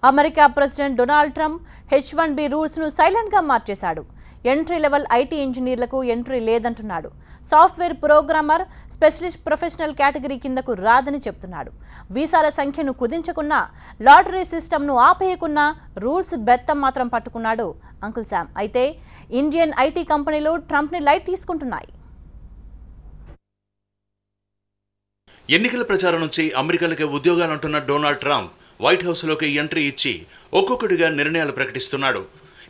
America president Donald Trump H-1B rules ను silent గా మార్చేశాడు. ఎంట్రీ లెవెల్ ఐటీ ఇంజనీర్లకు ఎంట్రీ లేదంటున్నాడు. Software programmer, specialist professional category కిందకు రాదని చెప్తున్నాడు. వీసాల సంఖ్యను కుదించకున్నా, లాటరీ సిస్టమ్ను ఆపేయకున్నా రూల్స్ బెత్తం మాత్రం పట్టుకున్నాడు అంకుల్ శామ్. అయితే ఇండియన్ ఐటీ కంపెనీలు ట్రంప్ని లైట్ తీసుకుంటున్నాయి. ఎన్నికల ప్రచారం నుంచి అమెరికాలకే ఉద్యోగాలంటున్న డొనాల్డ్ ట్రంప్ వైట్ హౌస్లోకి ఎంట్రీ ఇచ్చి ఒక్కొక్కటిగా నిర్ణయాలు ప్రకటిస్తున్నాడు.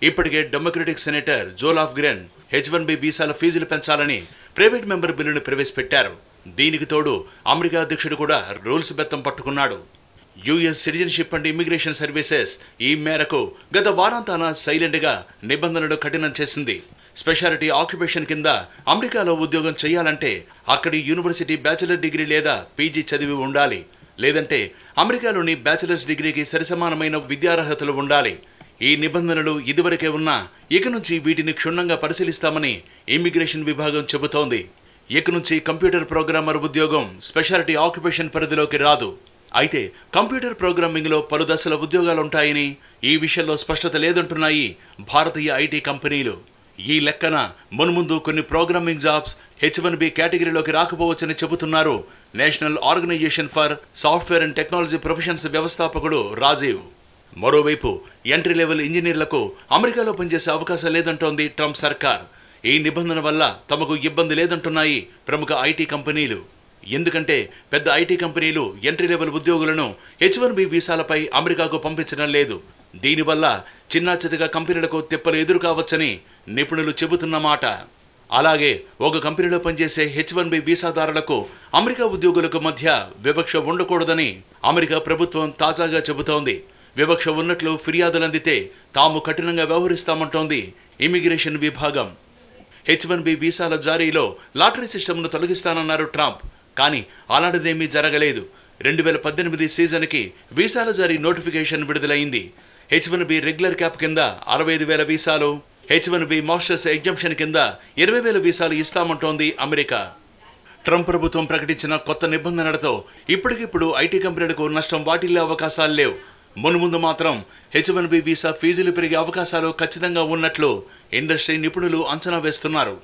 ఇప్పటికే డెమోక్రటిక్ సెనేటర్ జోల్ ఆఫ్గ్రెన్ H-1B వీసాల ఫీజులు పెంచాలని ప్రైవేట్ మెంబర్ బిల్లును ప్రవేశపెట్టారు. దీనికి తోడు అమెరికా అధ్యక్షుడు కూడా రూల్స్ బెత్తం పట్టుకున్నాడు. US citizenship and immigration services ఈ మేరకు గత వారాంతాన సైలెంట్గా నిబంధనలు కఠినం చేసింది. స్పెషాలిటీ ఆక్యుపేషన్ కింద అమెరికాలో ఉద్యోగం చేయాలంటే అక్కడి యూనివర్సిటీ బ్యాచిలర్ డిగ్రీ లేదా పీజీ చదివి ఉండాలి. లేదంటే అమెరికాలోని బ్యాచిలర్స్ డిగ్రీకి సరిసమానమైన విద్యార్హతలు ఉండాలి. ఈ నిబంధనలు ఇదివరకే ఉన్నా ఇక నుంచి వీటిని క్షుణ్ణంగా పరిశీలిస్తామని ఇమిగ్రేషన్ విభాగం చెబుతోంది. ఇక నుంచి కంప్యూటర్ ప్రోగ్రామర్ ఉద్యోగం స్పెషాలిటీ ఆక్యుపేషన్ పరిధిలోకి రాదు. అయితే కంప్యూటర్ ప్రోగ్రామింగ్లో పలు దశల ఉద్యోగాలుంటాయని, ఈ విషయంలో స్పష్టత లేదంటున్నాయి భారతీయ ఐటీ కంపెనీలు. ఈ లెక్కన మున్ముందు కొన్ని ప్రోగ్రామింగ్ జాబ్స్ H-1B కేటగిరీలోకి రాకపోవచ్చని చెబుతున్నారు national organisation for software and technology professions వ్యవస్థాపకుడు రాజీవ్. మరోవైపు ఎంట్రీ లెవెల్ ఇంజనీర్లకు అమెరికాలో పనిచేసే అవకాశం లేదంటోంది ట్రంప్ సర్కార్. ఈ నిబంధన వల్ల తమకు ఇబ్బంది లేదంటున్నాయి ప్రముఖ ఐటీ కంపెనీలు. ఎందుకంటే పెద్ద ఐటీ కంపెనీలు ఎంట్రీ లెవెల్ ఉద్యోగులను H-1B వీసాలపై అమెరికాకు పంపించడం లేదు. దీనివల్ల చిన్నా చితగా కంపెనీలకు తిప్పలు ఎదురు కావచ్చని నిపుణులు చెబుతున్నమాట. అలాగే ఒక కంపెనీలో పనిచేసే H-1B వీసాదారులకు అమెరికా ఉద్యోగులకు మధ్య వివక్ష ఉండకూడదని అమెరికా ప్రభుత్వం తాజాగా చెబుతోంది. వివక్ష ఉన్నట్లు ఫిర్యాదులు అందితే తాము కఠినంగా వ్యవహరిస్తామంటోంది ఇమిగ్రేషన్ విభాగం. H-1B వీసాల జారీలో లాటరీ సిస్టమ్ను తొలగిస్తానన్నారు ట్రంప్. కానీ అలాంటిదేమీ జరగలేదు. 2018 సీజన్కి వీసాల జారీ నోటిఫికేషన్ విడుదలైంది. H-1B రెగ్యులర్ క్యాప్ కింద 65,000 వీసాలు, H-1B మాస్టర్స్ ఎగ్జంప్షన్ కింద 20,000 వీసాలు ఇస్తామంటోంది అమెరికా. ట్రంప్ ప్రభుత్వం ప్రకటించిన కొత్త నిబంధనలతో ఇప్పటికిప్పుడు ఐటీ కంపెనీలకు నష్టం వాటిల్లే అవకాశాలు లేవు. మున్ముందు మాత్రం H-1B వీసా ఫీజులు పెరిగే అవకాశాలు ఖచ్చితంగా ఉన్నట్లు ఇండస్ట్రీ నిపుణులు అంచనా వేస్తున్నారు.